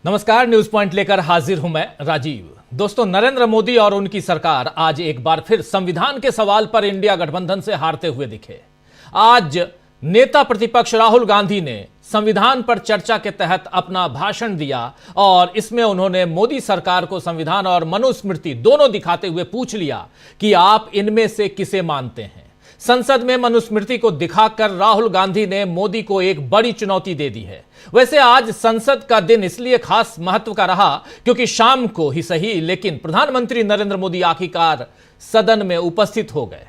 नमस्कार, news point लेकर हाजिर हूं मैं राजीव। दोस्तों, नरेंद्र मोदी और उनकी सरकार आज एक बार फिर संविधान के सवाल पर इंडिया गठबंधन से हारते हुए दिखे। आज नेता प्रतिपक्ष राहुल गांधी ने संविधान पर चर्चा के तहत अपना भाषण दिया और इसमें उन्होंने मोदी सरकार को संविधान और मनुस्मृति दोनों दिखाते हुए पूछ लिया कि आप इनमें से किसे मानते हैं। संसद में मनुस्मृति को दिखाकर राहुल गांधी ने मोदी को एक बड़ी चुनौती दे दी है। वैसे आज संसद का दिन इसलिए खास महत्व का रहा क्योंकि शाम को ही सही लेकिन प्रधानमंत्री नरेंद्र मोदी आखिरकार सदन में उपस्थित हो गए।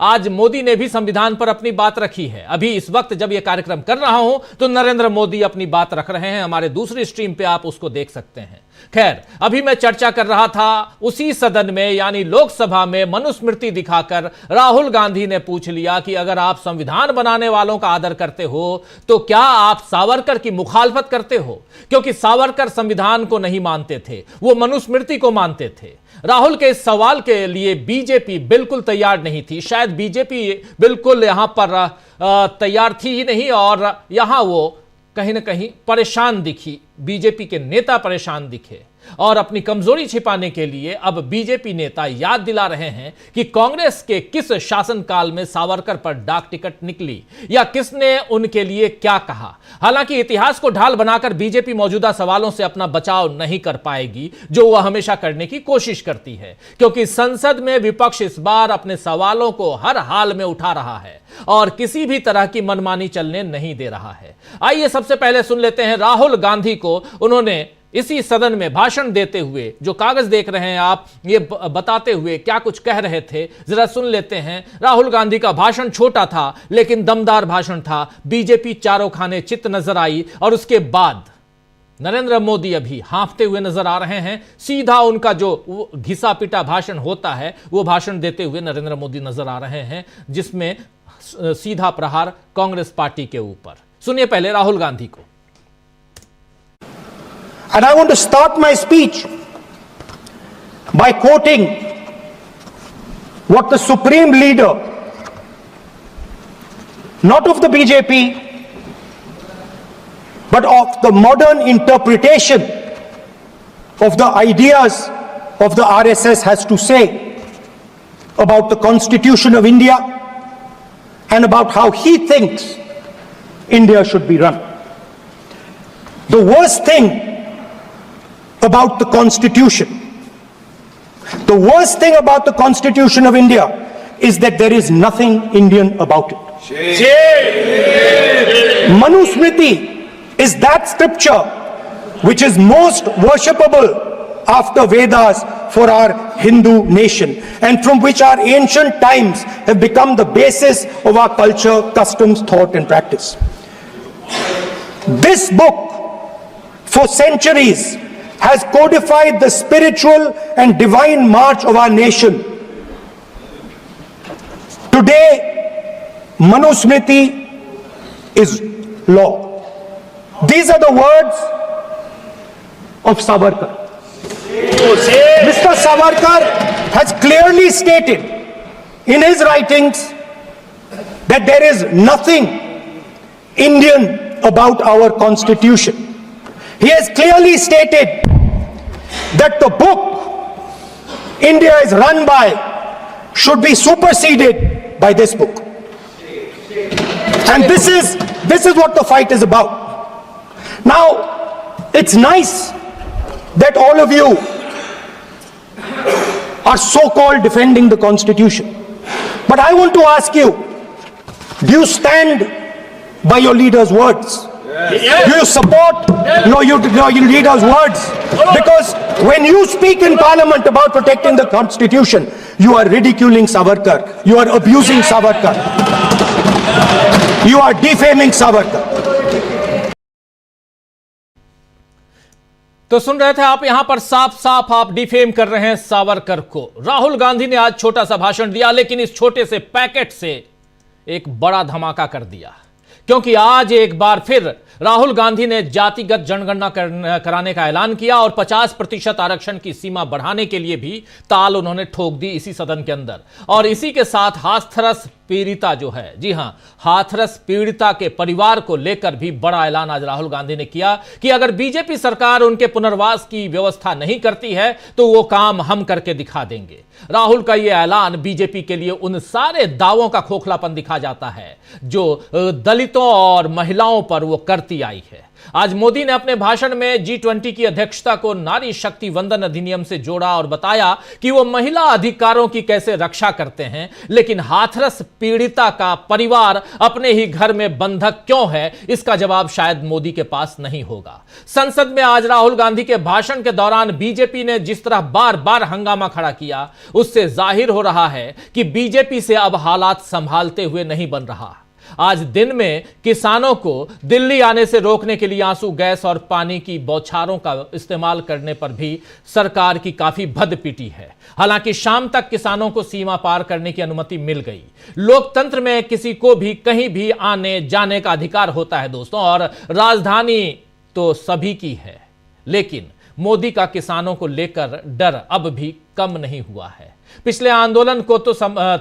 आज मोदी ने भी संविधान पर अपनी बात रखी है। अभी इस वक्त जब यह कार्यक्रम कर रहा हूं तो नरेंद्र मोदी अपनी बात रख रहे हैं। हमारे दूसरी स्ट्रीम पे आप उसको देख सकते हैं। खैर, अभी मैं चर्चा कर रहा था उसी सदन में यानी लोकसभा में मनुस्मृति दिखाकर राहुल गांधी ने पूछ लिया कि अगर आप संविधान बनाने वालों का आदर करते हो तो क्या आप सावरकर की मुखालफत करते हो? क्योंकि सावरकर संविधान को नहीं मानते थे, वो मनुस्मृति को मानते थे। राहुल के इस सवाल के लिए बीजेपी बिल्कुल तैयार नहीं थी। शायद बीजेपी बिल्कुल यहां पर तैयार थी ही नहीं और यहां वो कहीं ना कहीं परेशान दिखी। बीजेपी के नेता परेशान दिखे और अपनी कमजोरी छिपाने के लिए अब बीजेपी नेता याद दिला रहे हैं कि कांग्रेस के किस शासनकाल में सावरकर पर डाक टिकट निकली या किसने उनके लिए क्या कहा। हालांकि इतिहास को ढाल बनाकर बीजेपी मौजूदा सवालों से अपना बचाव नहीं कर पाएगी, जो वह हमेशा करने की कोशिश करती है, क्योंकि संसद में विपक्ष इस बार अपने सवालों को हर हाल में उठा रहा है और किसी भी तरह की मनमानी चलने नहीं दे रहा है। आइए सबसे पहले सुन लेते हैं राहुल गांधी को। उन्होंने इसी सदन में भाषण देते हुए, जो कागज देख रहे हैं आप, ये बताते हुए क्या कुछ कह रहे थे, जरा सुन लेते हैं। राहुल गांधी का भाषण छोटा था लेकिन दमदार भाषण था। बीजेपी चारों खाने चित नजर आई और उसके बाद नरेंद्र मोदी अभी हांफते हुए नजर आ रहे हैं। सीधा उनका जो घिसा पिटा भाषण होता है वो भाषण देते हुए नरेंद्र मोदी नजर आ रहे हैं, जिसमें सीधा प्रहार कांग्रेस पार्टी के ऊपर। सुनिए पहले राहुल गांधी को। And I want to start my speech by quoting what the supreme leader, not of the BJP, but of the modern interpretation of the ideas of the RSS has to say about the Constitution of India and about how he thinks India should be run. The worst thing about the Constitution, the worst thing about the Constitution of India is that there is nothing Indian about it. Manusmriti is that scripture which is most worshipable after Vedas for our Hindu nation and from which our ancient times have become the basis of our culture, customs, thought and practice. This book for centuries has codified the spiritual and divine march of our nation. Today, Manusmriti is law. These are the words of Savarkar. Mr. Savarkar has clearly stated in his writings that there is nothing Indian about our Constitution. He has clearly stated that the book India is run by should be superseded by this book. And this is what the fight is about. Now, it's nice that all of you are so-called defending the Constitution. But I want to ask you, do you stand by your leader's words? Yes. Do you support your leader's words? Because when you speak in Parliament about protecting the Constitution, you are ridiculing Savarkar. You are abusing Savarkar. You are defaming Savarkar. तो सुन रहे थे आप, यहां पर साफ साफ आप defame कर रहे हैं सावरकर को। राहुल गांधी ने आज छोटा सा भाषण दिया लेकिन इस छोटे से पैकेट से एक बड़ा धमाका कर दिया, क्योंकि आज एक बार फिर राहुल गांधी ने जातिगत जनगणना कराने का ऐलान किया और 50% आरक्षण की सीमा बढ़ाने के लिए भी ताल उन्होंने ठोक दी इसी सदन के अंदर। और इसी के साथ हाथरस पीड़िता जो है, जी हां, हाथरस पीड़िता के परिवार को लेकर भी बड़ा ऐलान आज राहुल गांधी ने किया कि अगर बीजेपी सरकार उनके पुनर्वास की व्यवस्था नहीं करती है तो वो काम हम करके दिखा देंगे। राहुल का यह ऐलान बीजेपी के लिए उन सारे दावों का खोखलापन दिखा जाता है जो दलितों और महिलाओं पर वो करती आई है। आज मोदी ने अपने भाषण में G20 की अध्यक्षता को नारी शक्ति वंदन अधिनियम से जोड़ा और बताया कि वो महिला अधिकारों की कैसे रक्षा करते हैं, लेकिन हाथरस पीड़िता का परिवार अपने ही घर में बंधक क्यों है, इसका जवाब शायद मोदी के पास नहीं होगा। संसद में आज राहुल गांधी के भाषण के दौरान बीजेपी ने जिस तरह बार बार हंगामा खड़ा किया, उससे जाहिर हो रहा है कि बीजेपी से अब हालात संभालते हुए नहीं बन रहा। आज दिन में किसानों को दिल्ली आने से रोकने के लिए आंसू गैस और पानी की बौछारों का इस्तेमाल करने पर भी सरकार की काफी भद पिटी है। हालांकि शाम तक किसानों को सीमा पार करने की अनुमति मिल गई। लोकतंत्र में किसी को भी कहीं भी आने जाने का अधिकार होता है दोस्तों, और राजधानी तो सभी की है। लेकिन मोदी का किसानों को लेकर डर अब भी कम नहीं हुआ है। पिछले आंदोलन को तो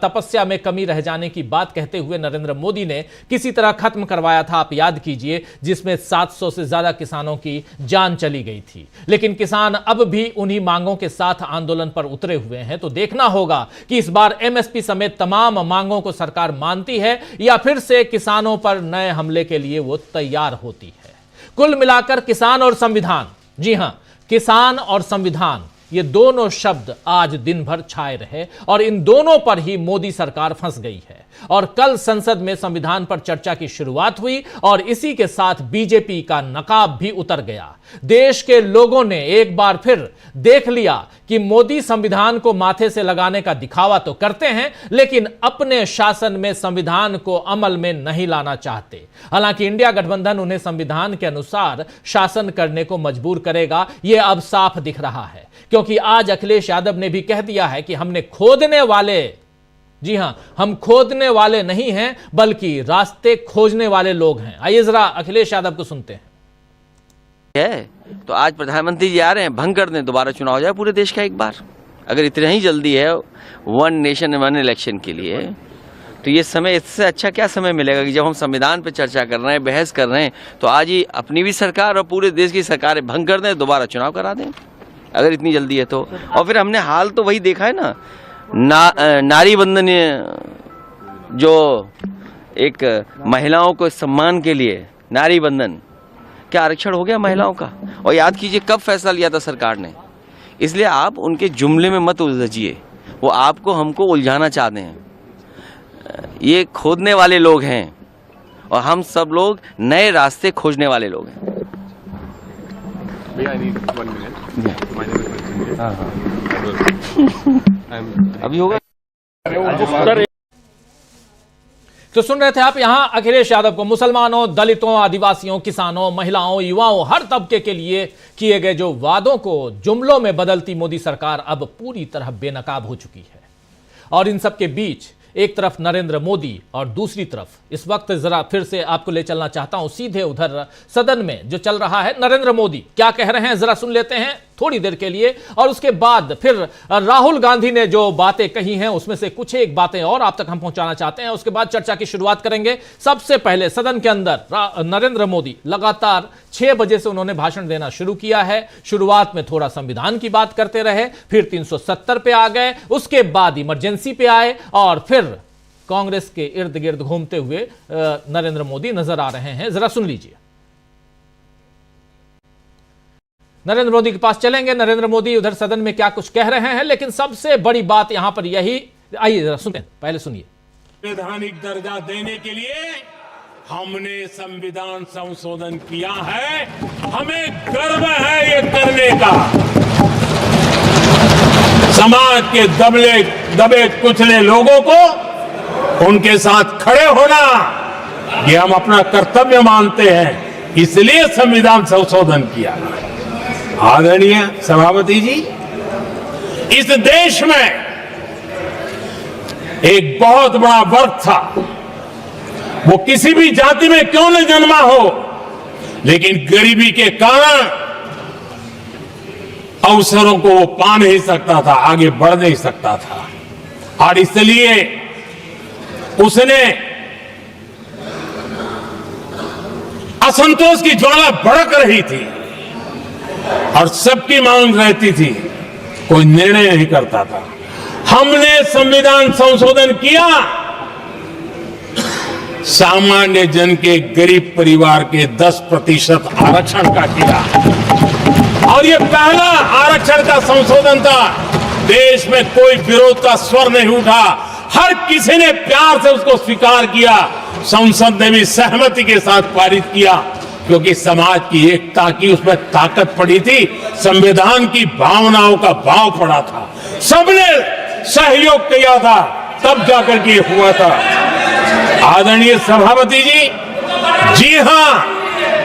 तपस्या में कमी रह जाने की बात कहते हुए नरेंद्र मोदी ने किसी तरह खत्म करवाया था, आप याद कीजिए, जिसमें 700 से ज्यादा किसानों की जान चली गई थी। लेकिन किसान अब भी उन्हीं मांगों के साथ आंदोलन पर उतरे हुए हैं। तो देखना होगा कि इस बार एमएसपी समेत तमाम मांगों को सरकार मानती है या फिर से किसानों पर नए हमले के लिए वो तैयार होती है। कुल मिलाकर किसान और संविधान, जी हां, किसान और संविधान, ये दोनों शब्द आज दिन भर छाए रहे और इन दोनों पर ही मोदी सरकार फंस गई है। और कल संसद में संविधान पर चर्चा की शुरुआत हुई और इसी के साथ बीजेपी का नकाब भी उतर गया। देश के लोगों ने एक बार फिर देख लिया कि मोदी संविधान को माथे से लगाने का दिखावा तो करते हैं, लेकिन अपने शासन में संविधान को अमल में नहीं लाना चाहते। हालांकि इंडिया गठबंधन उन्हें संविधान के अनुसार शासन करने को मजबूर करेगा, यह अब साफ दिख रहा है, क्योंकि आज अखिलेश यादव ने भी कह दिया है कि हमने खोदने वाले, जी हां, हम खोदने वाले नहीं हैं बल्कि रास्ते खोजने वाले लोग हैं। आइए जरा अखिलेश यादव को सुनते हैं। तो आज प्रधानमंत्री जी आ रहे हैं, भंग कर दें, दोबारा चुनाव हो जाए पूरे देश का एक बार। अगर इतना ही जल्दी है वन नेशन वन इलेक्शन के लिए, तो ये समय, इससे अच्छा क्या समय मिलेगा कि जब हम संविधान पे चर्चा कर रहे हैं, बहस कर रहे हैं, तो आज ही अपनी भी सरकार और पूरे देश की सरकारें भंग कर दें, दोबारा चुनाव करा दें, अगर इतनी जल्दी है तो। और फिर हमने हाल तो वही देखा है ना, नारी बंधन, जो एक महिलाओं को सम्मान के लिए नारी बंधन, क्या आरक्षण हो गया महिलाओं का? और याद कीजिए कब फैसला लिया था सरकार ने। इसलिए आप उनके जुमले में मत उलझिए, वो आपको हमको उलझाना चाहते हैं। ये खोदने वाले लोग हैं और हम सब लोग नए रास्ते खोजने वाले लोग हैं। अभी होगा। तो सुन रहे थे आप यहां अखिलेश यादव को मुसलमानों, दलितों, आदिवासियों, किसानों, महिलाओं, युवाओं, हर तबके के लिए किए गए जो वादों को जुमलों में बदलती मोदी सरकार अब पूरी तरह बेनकाब हो चुकी है। और इन सब के बीच एक तरफ नरेंद्र मोदी और दूसरी तरफ इस वक्त जरा फिर से आपको ले चलना चाहता हूं सीधे उधर सदन में जो चल रहा है। नरेंद्र मोदी क्या कह रहे हैं जरा सुन लेते हैं थोड़ी देर के लिए, और उसके बाद फिर राहुल गांधी ने जो बातें कही हैं उसमें से कुछ एक बातें और आप तक हम पहुंचाना चाहते हैं। उसके बाद चर्चा की शुरुआत करेंगे। सबसे पहले सदन के अंदर नरेंद्र मोदी लगातार 6 बजे से उन्होंने भाषण देना शुरू किया है। शुरुआत में थोड़ा संविधान की बात करते रहे, फिर 370 पे आ गए, उसके बाद इमरजेंसी पे आए और फिर कांग्रेस के इर्द गिर्द घूमते हुए नरेंद्र मोदी नजर आ रहे हैं। जरा सुन लीजिए। नरेंद्र मोदी के पास चलेंगे। नरेंद्र मोदी उधर सदन में क्या कुछ कह रहे हैं, लेकिन सबसे बड़ी बात यहां पर यही, आइए जरा सुनिए, पहले सुनिए। संवैधानिक दर्जा देने के लिए हमने संविधान संशोधन किया है, हमें गर्व है ये करने का। समाज के दबे कुचले लोगों को उनके साथ खड़े होना, ये हम अपना कर्तव्य मानते हैं, इसलिए संविधान संशोधन किया। आदरणीय सभापति जी, इस देश में एक बहुत बड़ा वर्ग था, वो किसी भी जाति में क्यों न जन्मा हो, लेकिन गरीबी के कारण अवसरों को वो पा नहीं सकता था, आगे बढ़ नहीं सकता था, और इसलिए उसने असंतोष की ज्वाला भड़क रही थी और सबकी मांग रहती थी, कोई निर्णय नहीं करता था। हमने संविधान संशोधन किया, सामान्य जन के गरीब परिवार के 10% आरक्षण का किया, और ये पहला आरक्षण का संशोधन था। देश में कोई विरोध का स्वर नहीं उठा, हर किसी ने प्यार से उसको स्वीकार किया। संसद ने भी सहमति के साथ पारित किया, क्योंकि समाज की एकता की उसमें ताकत पड़ी थी, संविधान की भावनाओं का भाव पड़ा था, सबने सहयोग किया था, तब जाकर के हुआ था। आदरणीय सभापति जी, जी हां,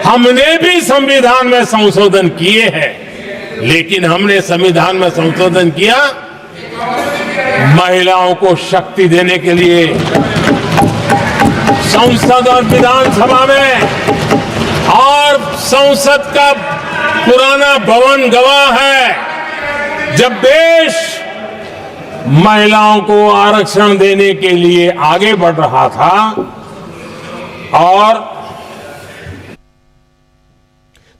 हमने भी संविधान में संशोधन किए हैं, लेकिन हमने संविधान में संशोधन किया महिलाओं को शक्ति देने के लिए। संसद और विधानसभा में, और संसद का पुराना भवन गवाह है, जब देश महिलाओं को आरक्षण देने के लिए आगे बढ़ रहा था, और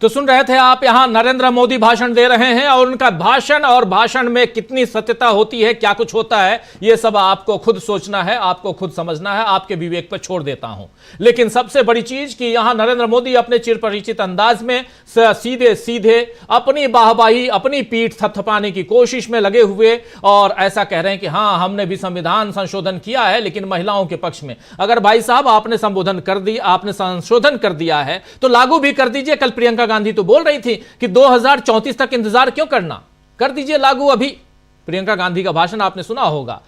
तो सुन रहे थे आप, यहां नरेंद्र मोदी भाषण दे रहे हैं और उनका भाषण और भाषण में कितनी सत्यता होती है, क्या कुछ होता है, यह सब आपको खुद सोचना है, आपको खुद समझना है, आपके विवेक पर छोड़ देता हूं। लेकिन सबसे बड़ी चीज कि यहां नरेंद्र मोदी अपने चिरपरिचित अंदाज में सीधे सीधे अपनी वाहवाही, अपनी पीठ थपथपाने की कोशिश में लगे हुए, और ऐसा कह रहे हैं कि हां, हमने भी संविधान संशोधन किया है, लेकिन महिलाओं के पक्ष में। अगर भाई साहब आपने संबोधन कर दिया, आपने संशोधन कर दिया है, तो लागू भी कर दीजिए। कल प्रियंका गांधी तो बोल रही थी कि 2034 तक इंतजार क्यों करना, कर दीजिए लागू अभी। प्रियंका गांधी का भाषण आपने सुना होगा,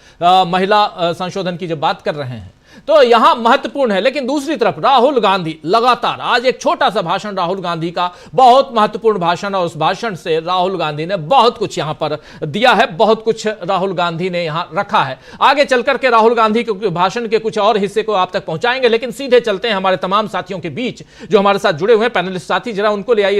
महिला संशोधन की जब बात कर रहे हैं, तो यहां महत्वपूर्ण है। लेकिन दूसरी तरफ राहुल गांधी लगातार, आज एक छोटा सा भाषण राहुल गांधी का, बहुत महत्वपूर्ण भाषण, और उस भाषण से राहुल गांधी ने बहुत कुछ यहां पर दिया है, बहुत कुछ राहुल गांधी ने यहां रखा है। आगे चलकर के राहुल गांधी के भाषण के कुछ और हिस्से को आप तक पहुंचाएंगे, लेकिन सीधे चलते हैं हमारे तमाम साथियों के बीच जो हमारे साथ जुड़े हुए हैं, पैनलिस्ट साथी, जरा उनको ले आइए